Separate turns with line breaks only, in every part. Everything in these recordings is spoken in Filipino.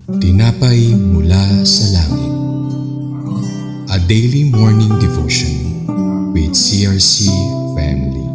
Tinapay mula sa langit. A daily morning devotion with CRC family.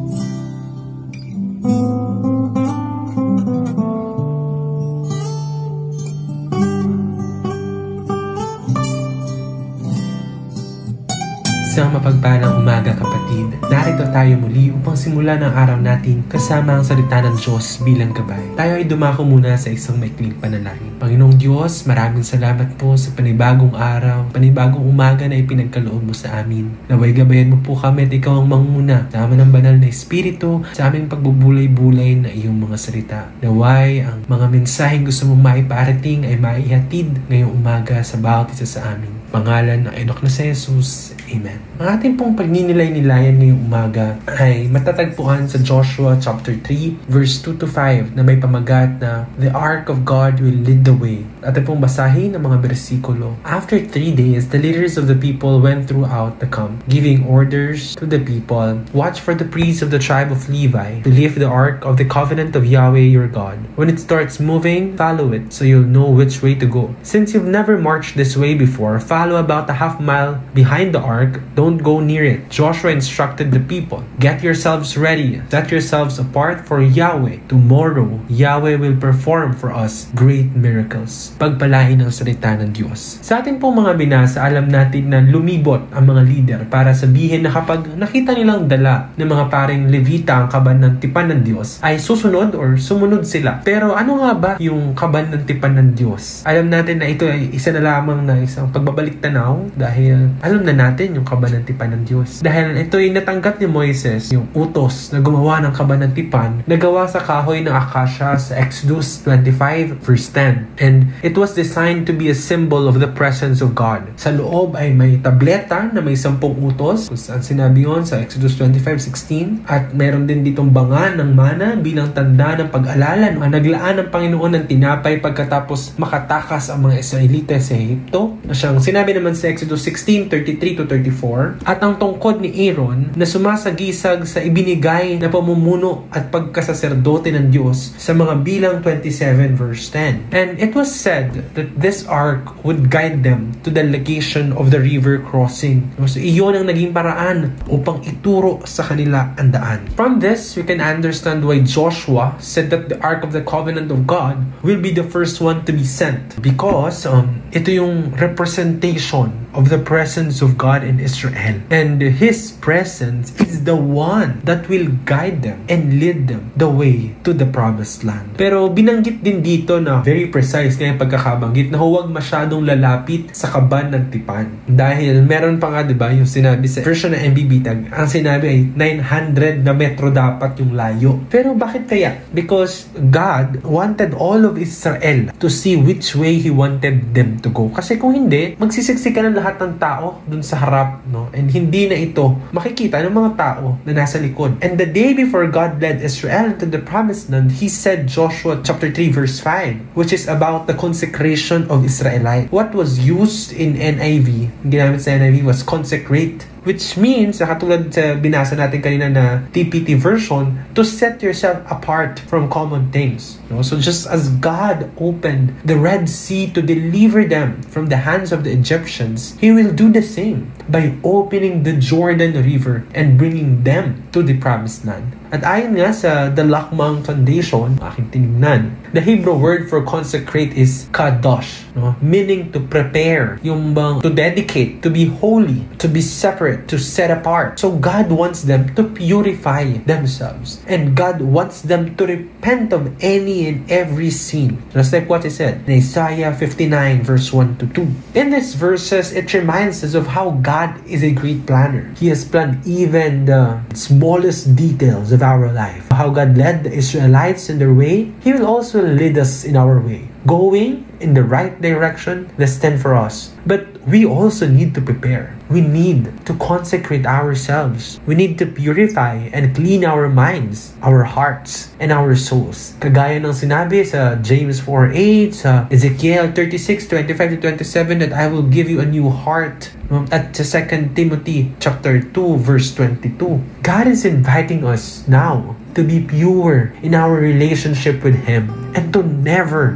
Isang mapagpalang umaga, kapatid. Narito tayo muli upang simulan ang araw natin kasama ang salita ng Diyos bilang gabay. Tayo ay dumako muna sa isang maikling panalangin. Panginoong Diyos, maraming salamat po sa panibagong araw, panibagong umaga na ipinagkaloob mo sa amin. Naway gabayan mo po kami at ikaw ang manguna sama ng banal na Espiritu sa aming pagbubulay-bulay na iyong mga salita. Naway ang mga mensaheng gusto mong maiparating ay maihatid ngayong umaga sa bawat isa sa amin. Pangalan ng Anak na si Jesus. Amen. Ang ating pong pagninilay-nilayan ngayong umaga ay matatagpuan sa Joshua chapter 3 verse 2 to 5 na may pamagat na The Ark of God will lead the way. Ating pong basahin ang mga bersikulo. After 3 days, the leaders of the people went throughout the camp, giving orders to the people, watch for the priests of the tribe of Levi to lift the Ark of the covenant of Yahweh your God. When it starts moving, follow it so you'll know which way to go. Since you've never marched this way before, follow about a half mile behind the ark. Don't go near it. Joshua instructed the people, get yourselves ready, set yourselves apart for Yahweh. Tomorrow, Yahweh will perform for us great miracles. Pagpalain ang salita ng Diyos. Sa ating pong mga binasa, alam natin na lumibot ang mga leader para sabihin na kapag nakita nilang dala ng mga paring Levita ang kaban ng tipan ng Diyos, ay susunod or sumunod sila. Pero ano nga ba yung kaban ng tipan ng Diyos? Alam natin na ito ay isa na lamang na isang pagbabalik tanaw dahil alam na natin yung kaban ng tipan ng Diyos. Dahil ito ay natanggap ni Moises, yung utos na gumawa ng kaban ng tipan na gawa sa kahoy ng akasya sa Exodus 25 verse 10. And it was designed to be a symbol of the presence of God. Sa loob ay may tableta na may 10 utos, kung saan sinabi yun sa Exodus 25:16, at meron din ditong banga ng mana bilang tanda ng pag-alala na naglaan ng Panginoon ng tinapay pagkatapos makatakas ang mga Israelita sa Ehipto, na siyang sinabi naman sa Exodus 16:33-34, at ang tungkod ni Aaron na sumasagisag sa ibinigay na pamumuno at pagkasaserdote ng Diyos sa mga bilang 27 verse 10. And it was said that this ark would guide them to the location of the river crossing. So iyon ang naging paraan upang ituro sa kanila ang daan. From this, we can understand why Joshua said that the Ark of the Covenant of God will be the first one to be sent. Because ito yung representation of the presence of God in Israel. And His presence is the one that will guide them and lead them the way to the promised land. Pero binanggit din dito na very precise ngayong pagkakabanggit na huwag masyadong lalapit sa kaban ng tipan. Dahil meron pa nga, diba, yung sinabi sa version ng MBB tag, ang sinabi ay 900 na metro dapat yung layo. Pero bakit kaya? Because God wanted all of Israel to see which way He wanted them to go. Kasi kung hindi, magsisiksikan ng lahat ng tao dun sa harap, no? And hindi na ito makikita ng mga tao na nasa likod. And the day before God led Israel into the promised land, He said Joshua chapter 3 verse 5, which is about the consecration of Israelites. What was used in NIV, ginamit sa NIV, was consecrate, which means, katulad sa binasa natin kanina na TPT version, to set yourself apart from common things. No? So just as God opened the Red Sea to deliver them from the hands of the Egyptians, He will do the same by opening the Jordan River and bringing them to the promised land. At ayon nga sa The Lakmang Foundation, aking tinignan, the Hebrew word for consecrate is kadosh, no? Meaning to prepare, yung bang to dedicate, to be holy, to be separate, to set apart. So God wants them to purify themselves, and God wants them to repent of any and every sin, just like what He said in Isaiah 59 verse 1 to 2. In these verses, it reminds us of how God is a great planner. He has planned even the smallest details of our life. How God led the Israelites in their way, He will also lead us in our way, going in the right direction destined for us. But we also need to prepare. we need to consecrate ourselves. We need to purify and clean our minds, our hearts, and our souls. Kagaya ng sinabi sa James 4:8, sa Ezekiel 36:25-27, that I will give you a new heart. At sa 2 Timothy chapter 2 verse 22, God is inviting us now to be pure in our relationship with Him and to never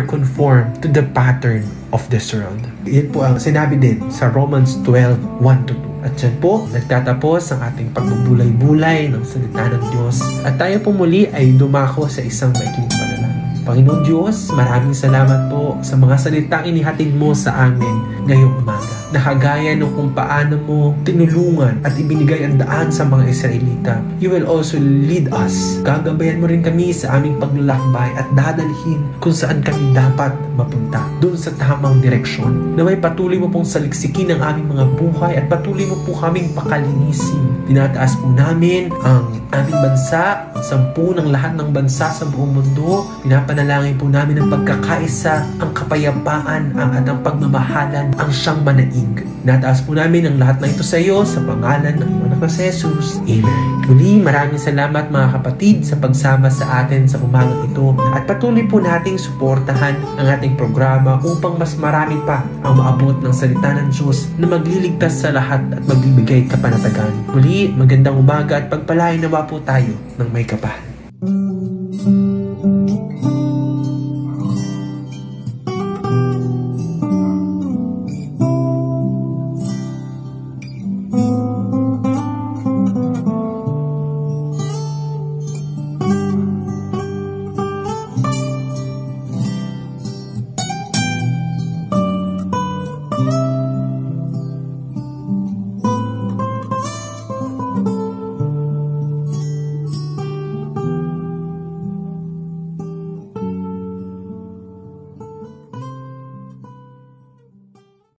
conform to the pattern of this world. Yan po ang sinabi din sa Romans 12:1-2. At dyan po, nagtatapos ang ating pagbubulay-bulay ng salita ng Diyos. At tayo po muli ay dumako sa isang maikling panalangin. Panginoon Diyos, maraming salamat po sa mga salitang inihatid mo sa amin ngayong umaga. Nakagaya nung kung paano mo tinulungan at ibinigay ang daan sa mga Israelita. You will also lead us. Gagabayan mo rin kami sa aming paglalakbay at dadalhin kung saan kami dapat mapunta. Doon sa tamang direksyon. Naway patuloy mo pong saliksikin ang aming mga buhay at patuloy mo po kaming pakalinisin. Tinataas po namin ang aming bansa, ang sampu ng lahat ng bansa sa buong mundo. Pinapanalangin po namin ang pagkakaisa, ang kapayapaan, at ang pagmamahalan, ang siyang manaig. Nataas po namin ang lahat na ito sa iyo sa pangalan ng iyong anak na si Jesus. Amen. Muli, maraming salamat mga kapatid sa pagsama sa atin sa umagang ito at patuloy po nating suportahan ang ating programa upang mas marami pa ang maabot ng salita ng Diyos na magliligtas sa lahat at magbibigay kapanatagan. Muli, magandang umaga at pagpalain nawa po tayo ng may kapal.